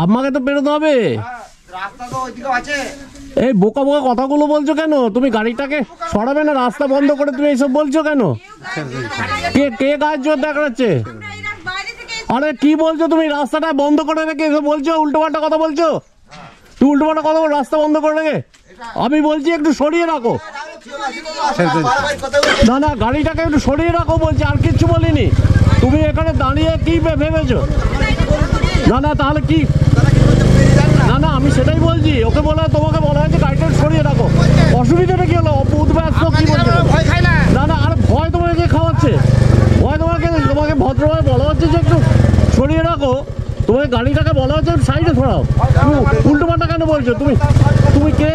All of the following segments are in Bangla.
আমাকে তো বেরোতে হবে। এই বোকা বোকা কথাগুলো বলছো কেন? তুমি গাড়িটাকে সরাবে না? রাস্তা বন্ধ করে তুমি এইসব বলছো কেন? কে কে গায়ের জোর দেখাচ্ছে? আরে কি বলছো তুমি? রাস্তাটা বন্ধ করে রেখে এসব বলছো, উল্টো পাল্টা কথা বলছো। তুই উল্টো পাল্টা কথা বল, রাস্তা বন্ধ করে রেখে। আমি বলছি একটু সরিয়ে রাখো। না না, গাড়িটাকে একটু সরিয়ে রাখো বলছি, আর কিচ্ছু বলিনি। তুমি এখানে দাঁড়িয়ে কি ভেবেছো? না না, তাহলে কি? না না, আমি সেটাই বলছি। ওকে বলা, তোমাকে বলা হয়েছে গাড়িটা সরিয়ে রাখো। অসুবিধাটা কি হলো? উদ্ব্যস্ত কি বলছো? না না, আর ভয় তোমাকে খাওয়াচ্ছে? ভয় তোমাকে ভদ্রভাবে বলা হচ্ছে যে একটু সরিয়ে রাখো। তোমাকে গাড়িটাকে বলা হচ্ছে সাইডে সরাও। উল্টো পাল্টা কেন বলছো? তুমি কে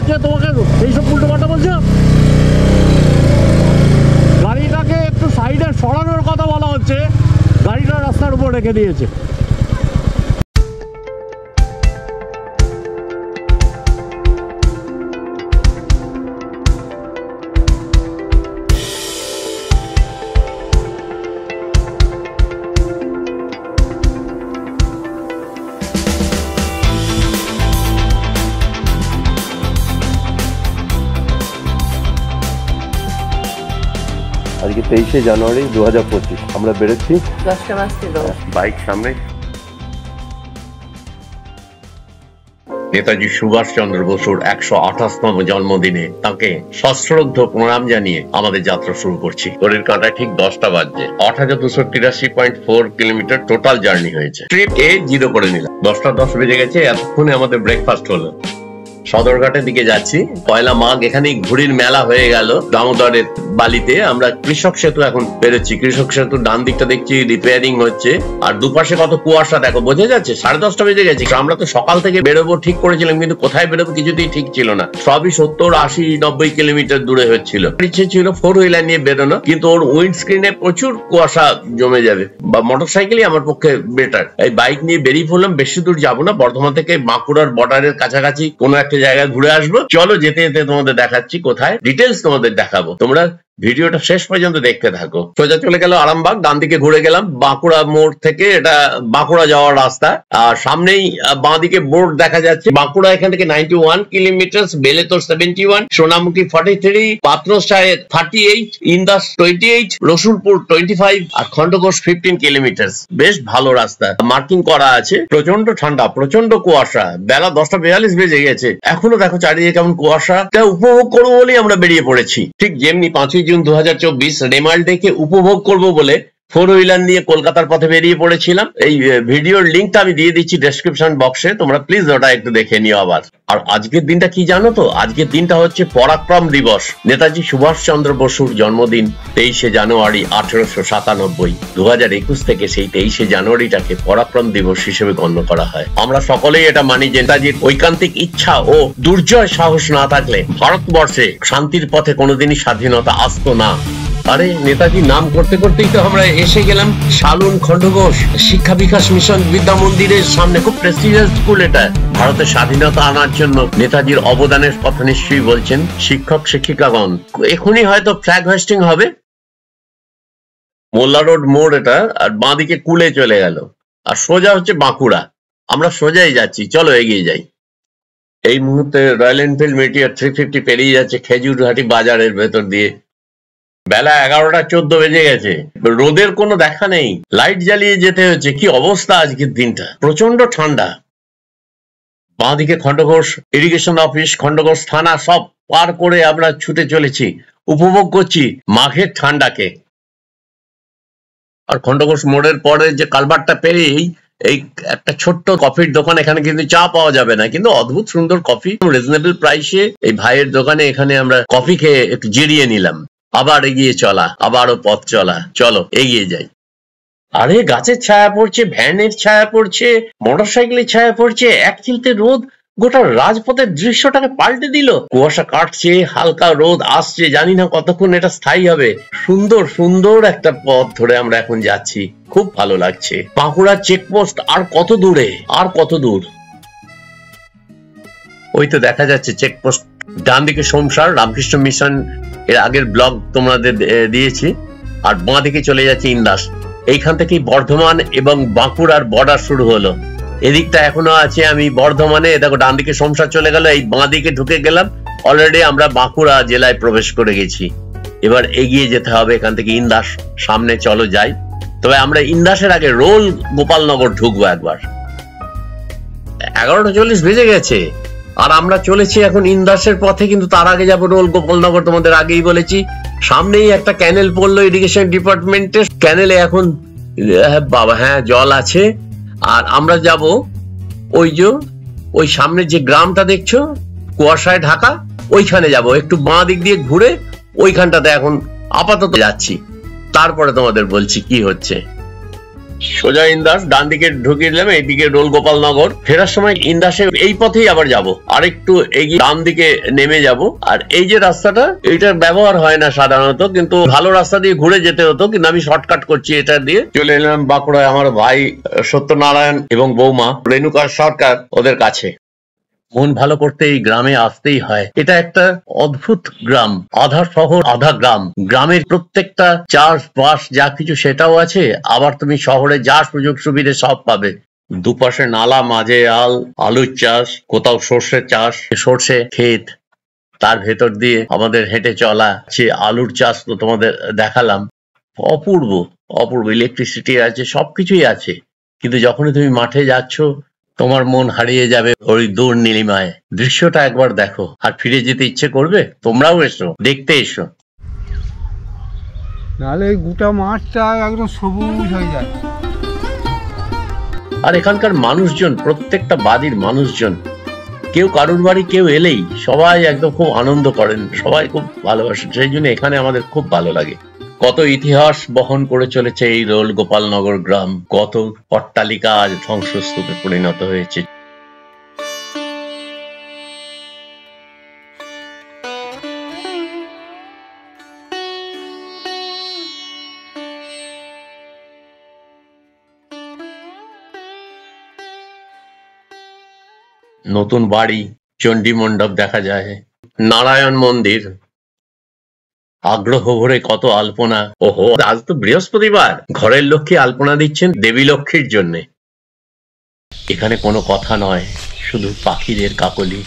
যে তোমাকে এইসব উল্টো পাল্টা বলছো? গাড়িটাকে একটু সাইডে সরানোর কথা বলা হচ্ছে, গাড়িটা রাস্তার উপর রেখে দিয়েছে। আজকে 23শে জানুয়ারি 2025। আমরা বেরোচ্ছি 10টা বাজতে 10। বাইক সামনে। নেতাজি সুভাষচন্দ্র বসুর 128তম জন্মদিনে তাকে সশ্রদ্ধ প্রণাম জানিয়ে আমাদের যাত্রা শুরু করছি। ঘড়ির কাঁটায় ঠিক 10টা বাজছে। 8283.4 কিলোমিটার টোটাল জার্নি হয়েছে। ট্রিপ এ 0 করে নিলাম। 10টা 10 বেজে গেছে। এতক্ষণে আমাদের ব্রেকফাস্ট হলো। সদরঘাটের দিকে যাচ্ছি। পয়লা মাঘ, এখানেই ঘুড়ির মেলা হয়ে গেল দামোদরের বালিতে। আমরা কৃষক সেতু এখন বেরোচ্ছি। কৃষক সেতু ডান দিকটা দেখছি রিপেয়ারিং হচ্ছে, আর দুপাশে কত কুয়াশা দেখো, বোঝা যাচ্ছে। 10:30 বেজে গেছে। আমরা তো সকাল থেকে বেরোবো ঠিক করেছিলাম, কিন্তু কোথায় বেরোবো কিছুতেই ঠিক ছিল না। সবই 70, 80, 90 কিলোমিটার দূরে হচ্ছিল। ইচ্ছে ছিল 4 হুইলার নিয়ে বেরোনো, কিন্তু ওর উইন্ড স্ক্রিনে প্রচুর কুয়াশা জমে যাবে, বা মোটর সাইকেলই আমার পক্ষে বেটার। এই বাইক নিয়ে বেরিয়ে পড়লাম। বেশি দূর যাবো না, বর্ধমান থেকে বাঁকুড়ার বর্ডারের কাছাকাছি কোনো একটা জায়গায় ঘুরে আসবো। চলো, যেতে যেতে তোমাদের দেখাচ্ছি কোথায়, ডিটেলস তোমাদের দেখাবো। তোমরা ভিডিওটা শেষ পর্যন্ত দেখতে থাকো। সোজা চলে গেল আরামবাগ, ডান দিকে ঘুরে গেলাম বাঁকুড়া মোড় থেকে। এটা বাঁকুড়া যাওয়ার রাস্তা। আর সামনেই বাঁ দিকে বোর্ড দেখা যাচ্ছে। বাঁকুড়া এখান থেকে 91 কিলোমিটার, বেলেতর 71, সোনামুখী 43, পাত্রসাহের 38, ইন্দাস 28, রসুলপুর 25 আর খন্ডঘোষ 15 কিলোমিটার। বেশ ভালো রাস্তা, মার্কিং করা আছে। প্রচন্ড ঠান্ডা, প্রচন্ড কুয়াশা। বেলা 10:42 বেজে গেছে, এখনো দেখো চারিদিকে কেমন কুয়াশা। উপভোগ করবো বলেই আমরা বেরিয়ে পড়েছি। ঠিক যেমনি 5 জুন 2024 রেমাল ডেকে উপভোগ করব বলে 4 হুইলার নিয়ে কলকাতার পথে বেরিয়ে পড়েছিলাম। এই ভিডিওর লিঙ্কটা আমি দিয়ে দিচ্ছি ডেসক্রিপশন বক্সে, তোমরা প্লিজ ওটা একটু দেখে নিও আবার। আর আজকের দিনটা কি জানো তো? আজকের দিনটা হচ্ছে পরাক্রম দিবস। নেতাজি সুভাষচন্দ্র বসুর জন্মদিন 23শে জানুয়ারি 1897। 2021 থেকে সেই 23শে জানুয়ারিটাকে পরাক্রম দিবস হিসেবে গণ্য করা হয়। আমরা সকলেই এটা মানি যে নেতাজির ঐকান্তিক ইচ্ছা ও দুর্জয় সাহস না থাকলে ভারতবর্ষে শান্তির পথে কোনোদিনই স্বাধীনতা আসতো না। আরে নেতাজির নাম করতে করতেই তো আমরা এসে গেলাম শালুন খন্ডঘোষ শিক্ষা বিকাশ মিশন বিদ্যা মন্দিরের সামনে। খুব প্রেস্টিজিয়াস স্কুল এটা। ভারতের স্বাধীনতা আনার জন্য নেতাজির অবদানের কথা নিশ্চয়ই বলছেন শিক্ষক শিক্ষিকাগণ। এখনই হয়তো ফ্ল্যাগ হোয়েস্টিং হবে। মোল্লা রোড মোড় এটা, আর বাঁদিকে কুলে চলে গেল, আর সোজা হচ্ছে বাঁকুড়া। আমরা সোজাই যাচ্ছি, চলো এগিয়ে যাই। এই মুহূর্তে রয়্যাল এনফিল্ড মেটিয়ার 350 পেরিয়ে যাচ্ছে খেজুরঘাটি বাজারের ভেতর দিয়ে। বেলা 11:14 বেজে গেছে। রোদের কোনো দেখা নেই, লাইট জ্বালিয়ে যেতে হচ্ছে। কি অবস্থা আজকের দিনটা, প্রচন্ড ঠান্ডা। বাঁদিকে খন্ডঘোষ ইরিগেশন অফিস, খন্ডঘোষ থানা সব পার করে আমরা ছুটে চলেছি, উপভোগ করছি মাঘের ঠান্ডাকে। আর খন্ডঘোষ মোড়ের পরে যে কালভারটা পেরিয়েই এই একটা ছোট্ট কফির দোকান। এখানে কিন্তু চা পাওয়া যাবে না, কিন্তু অদ্ভুত সুন্দর কফি রিজনেবল প্রাইসে। এই ভাইয়ের দোকানে এখানে আমরা কফি খেয়ে একটু জিরিয়ে নিলাম। আবার এগিয়ে চলা, আবারও পথ চলা। চলো এগিয়ে যাই। আরে গাছের ছায়া পড়ছে, ভ্যানের ছায়া পড়ছে, মোটর সাইকেলের ছায়া পড়ছে। এক চিলতে রোদ গোটা রাজপথের দৃশ্যটাকে পাল্টে দিল। কুয়াশা কাটছে, হালকা রোদ আসছে, জানি না কতক্ষণ এটা স্থায়ী হবে। সুন্দর সুন্দর একটা পথ ধরে আমরা এখন যাচ্ছি, খুব ভালো লাগছে। বাঁকুড়ার চেকপোস্ট আর কত দূরে, আর কত দূর। ওই তো দেখা যাচ্ছে চেকপোস্ট। ডান দিকে সোমসার রামকৃষ্ণ মিশন, এর আগের ব্লগ তোমাদের দিয়েছি। আর বাঁ দিকে চলে যাচ্ছে ইন্দাস। এইখান থেকেই বর্ধমান এবং বাঁকুড়ার বর্ডার শুরু হলো। এদিকটা এখনো আছে, আমি বর্ধমানে, দেখো ডান দিকে সংসার চলে গেল, এই বাঁ দিকে ঢুকে গেলাম, অলরেডি আমরা বাঁকুড়া জেলায় প্রবেশ করে গেছি। এবার এগিয়ে যেতে হবে এখান থেকে ইন্দাস, সামনে চলো যাই। তবে আমরা ইন্দাসের আগে রোল গোপালনগর ঢুকবো একবার। 11:40 বেজে গেছে আর আমরা চলেছি এখন ইন্দাসের পথে, কিন্তু তার আগে যাবো রোল গোপালনগর। তোমাদের আগেই বলেছি সামনেই একটা ক্যানেল পড়লো ইরিগেশন ডিপার্টমেন্টের, ক্যানেলে এখন বাবা হ্যাঁ জল আছে। আর আমরা যাব ওই সামনে যে গ্রামটা দেখছো কুয়াশায় ঢাকা, ওইখানে যাব, একটু বাঁ দিক দিয়ে ঘুরে ওইখানটাতে এখন আপাতত যাচ্ছি, তারপরে তোমাদের বলছি কি হচ্ছে। সোজা ইন্দাস, ডান দিকে ঢুকিয়ে দিলাম, এইদিকে রোল গোপালনগর। ফেরার সময় ইন্দাসে এই পথেই আবার যাব, আর একটু এগিয়ে ডান দিকে নেমে যাব। আর এই যে রাস্তাটা, এইটার ব্যবহার হয় না সাধারণত, কিন্তু ভালো রাস্তা দিয়ে ঘুরে যেতে হতো, কিন্তু আমি শর্টকাট করছি এটা দিয়ে। চলে এলাম বাঁকুড়ায় আমার ভাই সত্যনারায়ণ এবং বৌমা রেণুকা সরকার ওদের কাছে। মন ভালো করতে এই গ্রামে আসতেই হয়। এটা একটা অদ্ভুত গ্রাম, আধা শহর আধা গ্রাম। গ্রামের প্রত্যেকটা চাষবাস যা কিছু সেটাও আছে, আবার তুমি শহরে যা সুযোগ সুবিধে সব পাবে। দুপাশে নালা, মাঝে আলুর চাষ, কোথাও সর্ষের চাষ, সর্ষে ক্ষেত, তার ভেতর দিয়ে আমাদের হেঁটে চলা। সে আলুর চাষ তো তোমাদের দেখালাম, অপূর্ব অপূর্ব। ইলেকট্রিসিটি আছে, সবকিছুই আছে, কিন্তু যখনই তুমি মাঠে যাচ্ছ তোমার মন হারিয়ে যাবে ওই দূর নীলিমায়। দৃশ্যটা একবার দেখো আর ফিরে যেতে ইচ্ছে করবে। তোমরাও এসো, দেখতে এসো। নাহলে এই গোটা মাঠটা একদম সবুজ হয়ে যায়। আর এখানকার মানুষজন, প্রত্যেকটা বাড়ির মানুষজন, কেউ কারুর বাড়ি কেউ এলেই সবাই একদম খুব আনন্দ করেন, সবাই খুব ভালোবাসেন। সেই জন্য এখানে আমাদের খুব ভালো লাগে। কত ইতিহাস বহন করে চলেছে এই রোল গোপালনগর গ্রাম, কত অট্টালিকা আজ ধ্বংসস্তূপে পরিণত হয়েছে। নতুন বাড়ি, চণ্ডী মণ্ডপ দেখা যায়, নারায়ণ মন্দির, আগ্রহ ভরে কত আলপনা। ওহো, আজ তো বৃহস্পতিবার, ঘরের লক্ষ্মী আলপনা দিচ্ছেন দেবী লক্ষ্মীর জন্য। এখানে কোনো কথা নয়, শুধু পাখিদের কাকলি।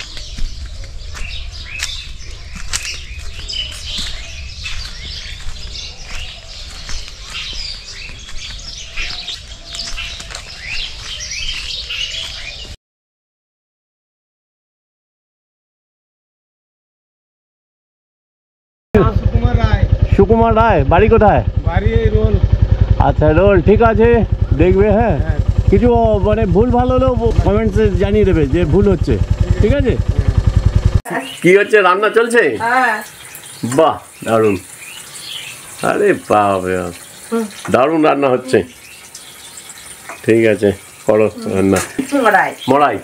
সুকুমার রায়। সুকুমার রায়, বাড়ি কোথায়? বাড়ি এই রোল। আচ্ছা, রোল, ঠিক আছে, দেখবে। হ্যাঁ, কিছু মানে ভুল ভালো হলেও কমেন্টসে জানিয়ে দেবে যে ভুল হচ্ছে, ঠিক আছে? কি হচ্ছে, রান্না চলছে? বাহ, দারুণ। আরে বাবা, দারুণ রান্না হচ্ছে। ঠিক আছে, করো রান্না। মড়াই,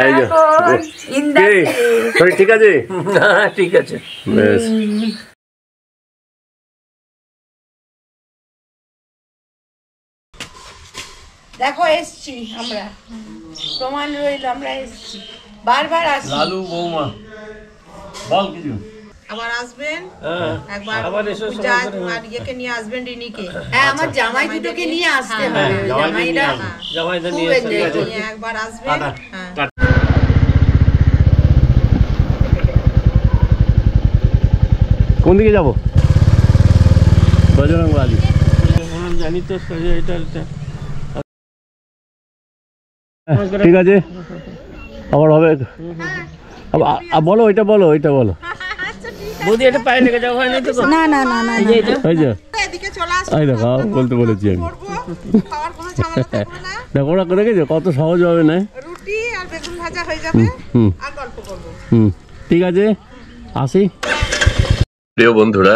এই যে শরীর ঠিক আছে? ঠিক আছে, বেশ। দেখো এসছি আমরা, প্রমাণ রইল আমরা এসছি, বারবার আসছি। লালু বৌমা, বল কিছু। আবার আসবেন, একবার পূজা আর ইয়েকে নিয়ে আসবেন, রিনিকে। হ্যাঁ, আমার জামাই দুটোকে নিয়ে আসতে হবে। জামাইরা জামাইদের নিয়ে একবার আসবেন। হ্যাঁ, কোন দিকে যাবো? বজরং বালি জানি তো, এটা ঠিক আছে, আবার হবে। বলো, ওইটা বলো, ওইটা বলো। বৌদি, এটা পায়ে লেগে যাওয়া হয় না তো? না না না না, এই যে এদিকে চলে আসো। এই দেখো, বলতে বলেছি আমি। খাওয়ার কোনো ঝামেলা থাকবে না। দেখো, ওরা করে গেছে, কত সহজ হবে না? রুটি আর বেগুন ভাজা হয়ে যাবে, আর গল্প করবো। ঠিক আছে, আসি। প্রিয় বন্ধুরা,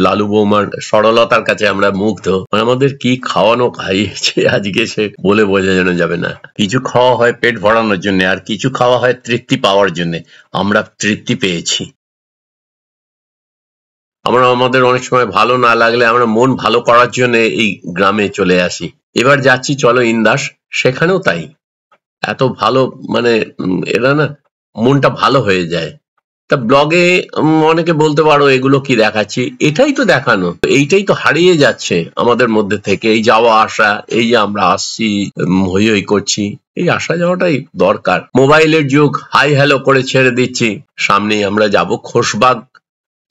লালু বৌমার সরলতার কাছে আমরা মুগ্ধ। আমাদের কি খাওয়ানো খাইয়েছে আজকে, সে বলে বোঝানো যাবে না। কিছু খাওয়া হয় পেট ভরানোর জন্য, আর কিছু খাওয়া হয় তৃপ্তি পাওয়ার জন্য। আমরা তৃপ্তি পেয়েছি। আমরা আমাদের অনেক সময় ভালো না লাগলে আমরা মন ভালো করার জন্য এই গ্রামে চলে আসি। এবার যাচ্ছি, চলো ইন্দাস, সেখানেও তাই। এত ভালো, মানে এরা না, মনটা ভালো হয়ে যায়। তা ব্লগে অনেকে বলতে পারো এগুলো কি দেখাচ্ছি, এটাই তো দেখানো, এইটাই তো হারিয়ে যাচ্ছে আমাদের মধ্যে থেকে। এই যাওয়া আসা, এই যে আমরা আসছি হই হই করছি, এই আসা যাওয়াটাই দরকার। মোবাইলের যুগ, হাই হ্যালো করে ছেড়ে দিচ্ছি। সামনেই আমরা যাব খোশবাগ,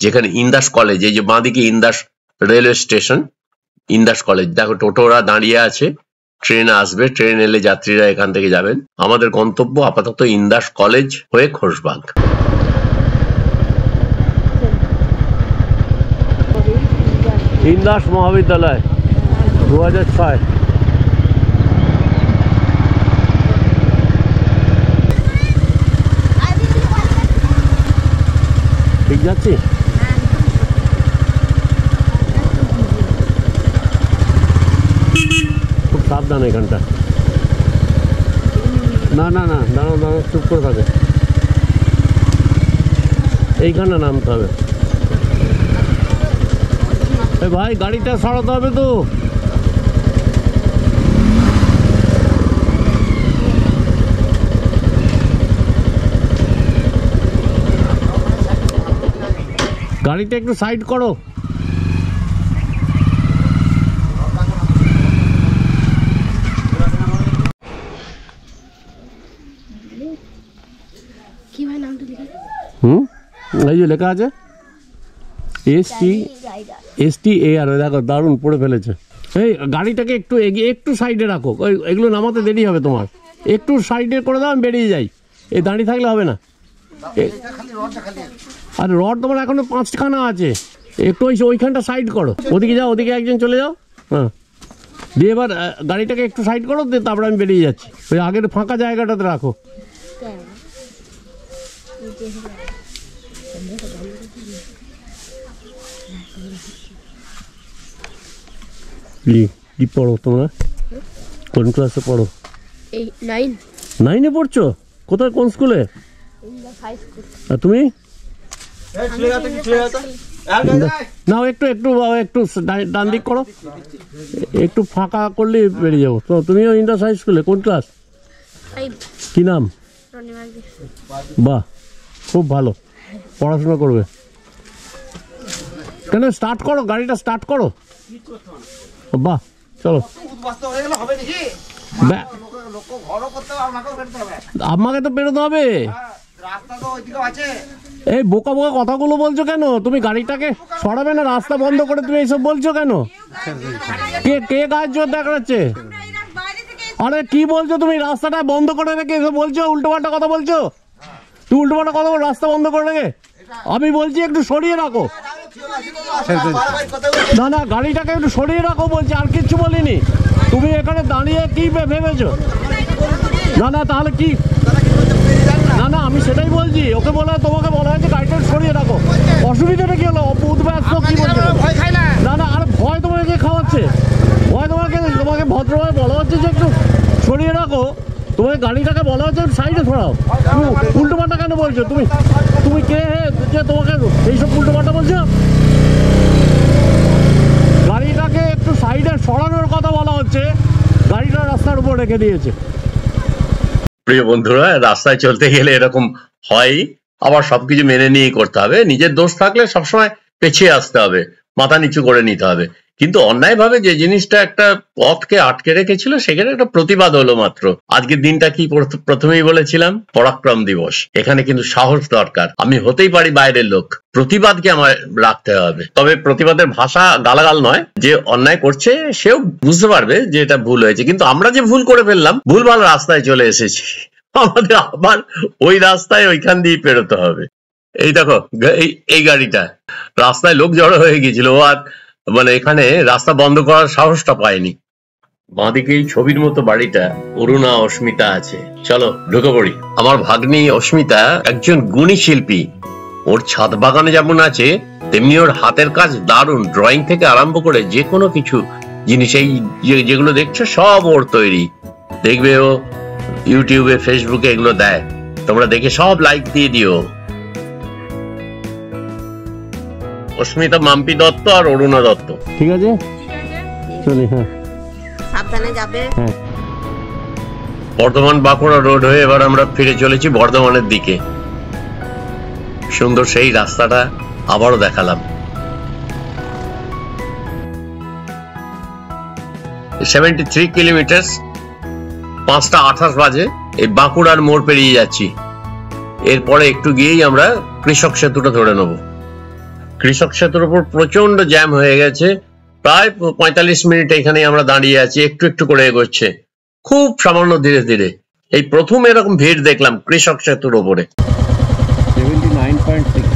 যেখানে ইন্দাস কলেজ, এই যে বাঁদিকে Indas railway station, Indas college, দেখো টোটোরা দাঁড়িয়ে আছে, ট্রেন আসবে, ট্রেন এলে যাত্রীরা এখান থেকে যাবেন। আমাদের গন্তব্য আপাতত ইন্দাস কলেজ হয়ে খোশবাগ। ইন্দাস মহাবিদ্যালয় 2006। ঠিক যাচ্ছি? খুব সাবধান এখানটা। না না না, দাঁড়াও দাঁড়াও, চুপ করে থাকে, এইখানে নামতে হবে। ভাই গাড়িটা সরাতে হবে তো। গাড়িটা একটু সাইড করো। কি ভাই নামটা লিখে? এই যে লেখা আছে STAR, দেখো দারুণ পড়ে ফেলেছে। এই গাড়িটাকে একটু এগিয়ে, একটু সাইডে রাখো, এগুলো নামাতে দেরি হবে তোমার, একটু সাইডে করে দাও, আমি বেরিয়ে যাই। এই দাঁড়িয়ে থাকলে হবে না। আর রড তোমার এখনো 5খানা আছে, একটু ওইখানটা সাইড করো। ওদিকে যাও, ওদিকে একজন চলে যাও। হ্যাঁ, দিয়ে এবার গাড়িটাকে একটু সাইড করো, দিয়ে তারপরে আমি বেরিয়ে যাচ্ছি। ওই আগের ফাঁকা জায়গাটাতে রাখো। কি পড়ো তোমরা? কোন ক্লাসে পড়ো? 9-এ পড়ছো? কোথায়, কোন স্কুলে? আর তুমি? না, একটু একটু একটু ডান দিক করো, একটু ফাঁকা করলে বেরিয়ে যাবো। তো তুমিও ইন্দাস হাই স্কুলে, কোন ক্লাস? কি নাম? বাহ, খুব ভালো, পড়াশোনা করবে। কেন, স্টার্ট করো, গাড়িটা স্টার্ট করো। বাহ, চলো। আমাকে তো বেরোতে হবে। এই বোকা বোকা কথাগুলো বলছো কেন? তুমি গাড়িটাকে সরাবে না, রাস্তা বন্ধ করে তুমি এইসব বলছো কেন? কে গায়ের জোর দেখাচ্ছে? আরে কি বলছো তুমি? রাস্তাটা বন্ধ করে রেখে এসব বলছো, উল্টো পাল্টা কথা বলছো। তুই উল্টো পাল্টা কথা বল, রাস্তা বন্ধ করে রেখে। আমি বলছি একটু সরিয়ে রাখো। না না, গাড়িটাকে একটু সরিয়ে রাখো বলছি, আর কিচ্ছু বলিনি। তুমি এখানে দাঁড়িয়ে কি ভেবেছো? না না, তাহলে কি? না না, আমি সেটাই বলছি, ওকে বলা, তোমাকে বলা হয়েছে গাড়িটা সরিয়ে রাখো। অসুবিধাটা কি হলো? উদ্ব্যস্ত কি বলছো? না না, আরে ভয় তোমাকে কে খাওয়াচ্ছে? ভয় তোমাকে ভদ্রভাবে বলা হচ্ছে যে একটু সরিয়ে রাখো। তোমাকে গাড়িটাকে বলা হচ্ছে সাইডে সরাও। উল্টো পাল্টা কেন বলছো? তুমি কে যে তোমাকে এইসব উল্টো পাল্টা বলছো? গাড়িটাকে একটু সাইডে সরানোর কথা বলা হচ্ছে, গাড়িটা রাস্তার উপর রেখে দিয়েছে। প্রিয় বন্ধুরা, রাস্তায় চলতে গেলে এরকম হয়, আবার সবকিছু মেনে নিয়েই করতে হবে। নিজের দোষ থাকলে সবসময় পেছিয়ে আসতে হবে, মাথা নিচু করে নিতে হবে। কিন্তু অন্যায়ভাবে যে জিনিসটা একটা পথকে আটকে রেখেছিল, সেখানে একটা প্রতিবাদ হলো মাত্র। আজকের দিনটা কি প্রথমেই বলেছিলাম, পরাক্রম দিবস। এখানে কিন্তু সাহস দরকার। আমি হতেই পারি বাইরের লোক, প্রতিবাদকে আমার রাখতে হবে। তবে প্রতিবাদের ভাষা গালাগাল নয়। যে অন্যায় করছে সেও বুঝতে পারবে যে এটা ভুল হয়েছে, কিন্তু আমরা যে ভুল করে ফেললাম, ভুলভাল রাস্তায় চলে এসেছি, আমাদের আবার ওই রাস্তায় ওইখান দিয়ে পেরোতে হবে। এই দেখো, এই গাড়িটা রাস্তায় লোক জড়ো হয়ে গেছিল, ও আর মানে এখানে রাস্তা বন্ধ করার সাহসটা পায়নি। বাঁদিকে এই ছবির মতো বাড়িটা, অরুণা, অস্মিতা আছে। চলো ঢুকে পড়ি। আমার ভাগ্নি অস্মিতা একজন গুণী শিল্পী। ওর ছাদ বাগানে যেমন আছে, তেমনি ওর হাতের কাজ দারুণ। ড্রয়িং থেকে আরম্ভ করে যে কোনো কিছু জিনিস, এই যেগুলো দেখছো সব ওর তৈরি। দেখবে ও ইউটিউবে, ফেসবুকে এগুলো দেয়, তোমরা দেখে সব লাইক দিয়ে দিও। অস্মিতা মাম্পি দত্ত আর অরুণা দত্ত। ঠিক আছে, চলি। হ্যাঁ, সাবধানে যাবে। হ্যাঁ। বর্ধমান বাঁকুড়া রোড হয়ে এবার আমরা ফিরে চলেছি বর্ধমানের দিকে। সুন্দর সেই রাস্তাটা আবারও দেখালাম। 73 কিলোমিটার, 5:28 বাজে। এই বাঁকুড়ার মোড় পেরিয়ে যাচ্ছি। এরপরে একটু গিয়েই আমরা কৃষক সেতুটা ধরে নেব। কৃষক সেতুর উপর প্রচন্ড জ্যাম হয়ে গেছে, প্রায় 45 মিনিট এখানে আমরা দাঁড়িয়ে আছি, একটু একটু করে এগোচ্ছে, খুব সামান্য ধীরে ধীরে। এই প্রথম এরকম ভিড় দেখলাম কৃষক সেতুর ওপরে। 79.6